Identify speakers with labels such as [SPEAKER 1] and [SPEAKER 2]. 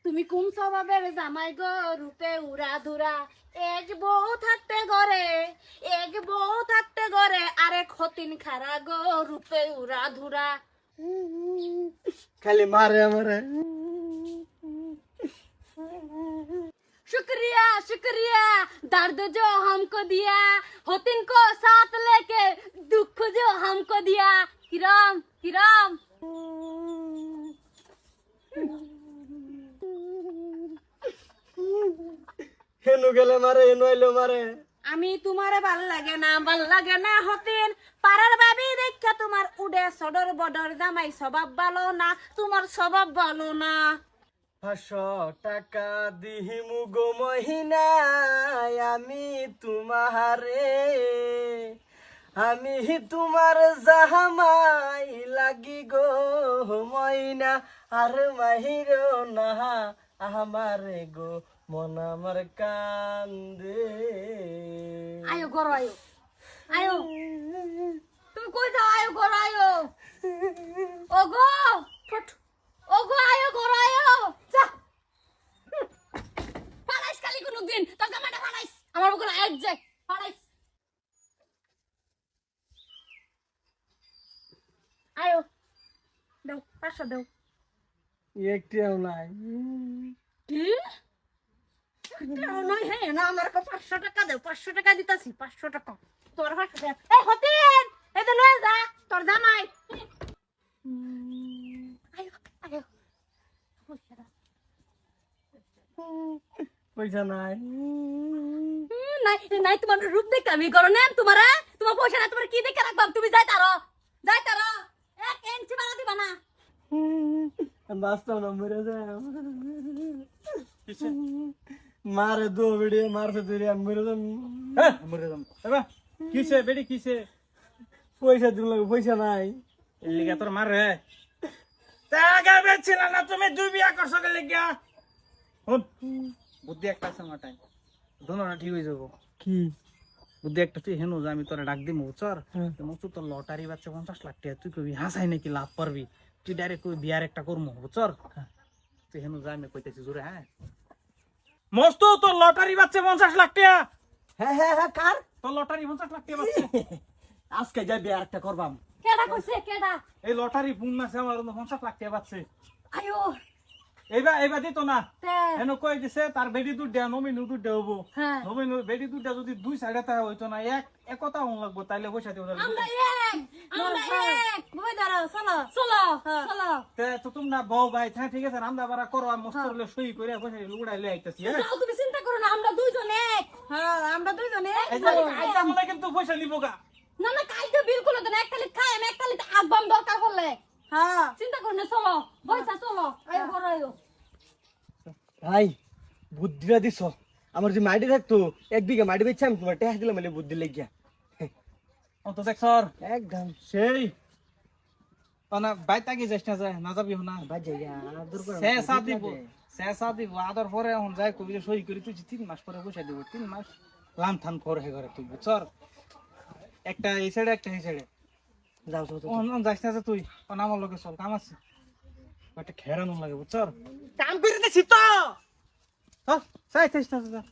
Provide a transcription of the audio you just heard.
[SPEAKER 1] তুমি কোন স্বভাবের জামাই গো রূপে উড়া ধুরা এক বউ থাকতে ঘরে আরেক হতিন খারা গো রূপে উড়া ধুরা
[SPEAKER 2] খালি মারে আমারে।
[SPEAKER 1] शुक्रिया शुक्रिया दर्द जो हमको दिया हतिन को साथ लेके दुख जो हमको दिया किराम किराम
[SPEAKER 2] হেনু গেলে মারে, হেনু আইলো মারে।
[SPEAKER 1] আমি তোমারে ভাল লাগে না হতিন পাড়ার ভাবি দেখা তোমার উড়ে সদর বদর জামাই স্বভাব ভালো না তোমার স্বভাব ভালো না
[SPEAKER 2] 500 টাকা দিহিমু গো মহিনায় আমি তোমারে, আমি তোমার জামাই লাগি গো মইনা, আর মাহিরো না আমারে গো মন আমার কান্দে।
[SPEAKER 1] আয়ো ঘর আয়ো আয়ো তুমি কই যাও আয়ো ঘর আয়ো ওগো ফট ওগো আয়ো ঘর আয়ো যা পালাইস খালি কোন দিন তোর জামাইটা পালাইস আমার বকলা এক যায় পালাইস আয়ো দাও 500 দাও
[SPEAKER 2] একটিও নাই।
[SPEAKER 1] কি নয় হ্যাঁ না আমার 500 টাকা দাও 500 টাকা দিতাছি 500 টাকা তোর 500 টাকা এই হতিন এই তো লয়ে যা তোর জামাই আয়ো আয়ো
[SPEAKER 2] পয়সা নাই।
[SPEAKER 1] নাই নাই তোমার রূপ দেখে আমি করো না তোমার পয়সা না তোমার কি দেখে রাখবাম তুমি যাই তারো 1 ইঞ্চি বাড়া দিবা না
[SPEAKER 2] বাস্তব না মরে যায় মারে দো বেড়ে মারছে তুই মরে যাম।
[SPEAKER 3] হ্যাঁ মরে যাম এবা কিসে বেডি কিসে
[SPEAKER 2] পয়সা দিল পয়সা নাই।
[SPEAKER 3] এর লিগা তোর মার রে টাকা বেছিল না তুমি দুই বিয়া করছো কে লিগা হুন বুদ্ধি একটা আছে মাটাই দোনোটা ঠিক হয়ে যাবো
[SPEAKER 2] কি
[SPEAKER 3] বুদ্ধি একটা তুই হেনু যে আমি তোরা ডাক দিমু চর মতো তোর লটারি বাচ্চা 50 লাখ টাকা তুই কবি হাসাই নাকি লাভ পারবি তুই ডাইরেক্ট কবি বিয়ার একটা করমু বুঝছর তুই হেনু যা আমি কইতেছি জোরে হ্যাঁ মস্ত তোর লটারি বাচ্চা 50 লাখ টাকা
[SPEAKER 2] হ্যাঁ হ্যাঁ হ্যাঁ কার
[SPEAKER 3] তোর লটারি 50 লাখ টাকা বাচ্চা
[SPEAKER 2] আজকে যাবি আর একটা করবাম।
[SPEAKER 1] কেডা কইছে কেডা
[SPEAKER 3] এই লটারি পুন মাসে আমার 50 লাখ টাকা বাচ্চা
[SPEAKER 1] আয়ো
[SPEAKER 3] এইবা দিত না
[SPEAKER 1] তে
[SPEAKER 3] হেন কই দিছে তার বেডি দুধ দেয়া নমিনি দুধ দেবো
[SPEAKER 1] হ্যাঁ
[SPEAKER 3] নমিনি বেডি দুধটা যদি দুই সাইডে তা হইতো না একতা হন লাগবো তাইলে পয়সা দিব
[SPEAKER 1] আমরা এক বই দাঁড়াও চলো চলো চলো
[SPEAKER 3] তে তো তোমরা বউ ভাই হ্যাঁ ঠিক আছে আমরা বারা করো আমি মস্ত হলে সই করে পয়সা লুড়াই লই আইতাছি হ্যাঁ
[SPEAKER 1] যাও তুমি চিন্তা করো না আমরা দুইজন এক হ্যাঁ আমরা দুইজন এক
[SPEAKER 3] এই যে আইতা মনে কিন্তু পয়সা নিব গা
[SPEAKER 1] না না কাইতে বিলকুল না এক কালি খাই আমি এক কালি আগবাম দরকার হলে হ্যাঁ চিন্তা করো না চলো বইসা চলো আয়ো ঘর আয়ো
[SPEAKER 2] ভাই বুদ্ধিটা দিছ আমার যে মাটি থাকতো 1 বিঘা মাটি বেচছে আমি তোমার টাকা দিলাম মানে বুদ্ধি লেগিয়া
[SPEAKER 3] ও তো দেখ স্যার
[SPEAKER 2] একদম
[SPEAKER 3] সেই না বাইক তাকি যাস না যায় না যাবি না
[SPEAKER 2] বাজে যা দূর করে
[SPEAKER 3] শেষা দিব আদর পরে এখন যাই কবি সই করে তুই 3 মাস পরে পয়সা দিব 3 মাস লান থান করে হে করে তুই বুঝছর একটা এই সাইডে একটা এই সাইডে
[SPEAKER 2] যাও তো
[SPEAKER 3] অন যাস না তুই অন আমার লগে চল কাম আছে একটা খেরানো লাগে বুঝছর
[SPEAKER 2] কাম করে দিছি তো
[SPEAKER 3] হ্যাঁ চাইছিস না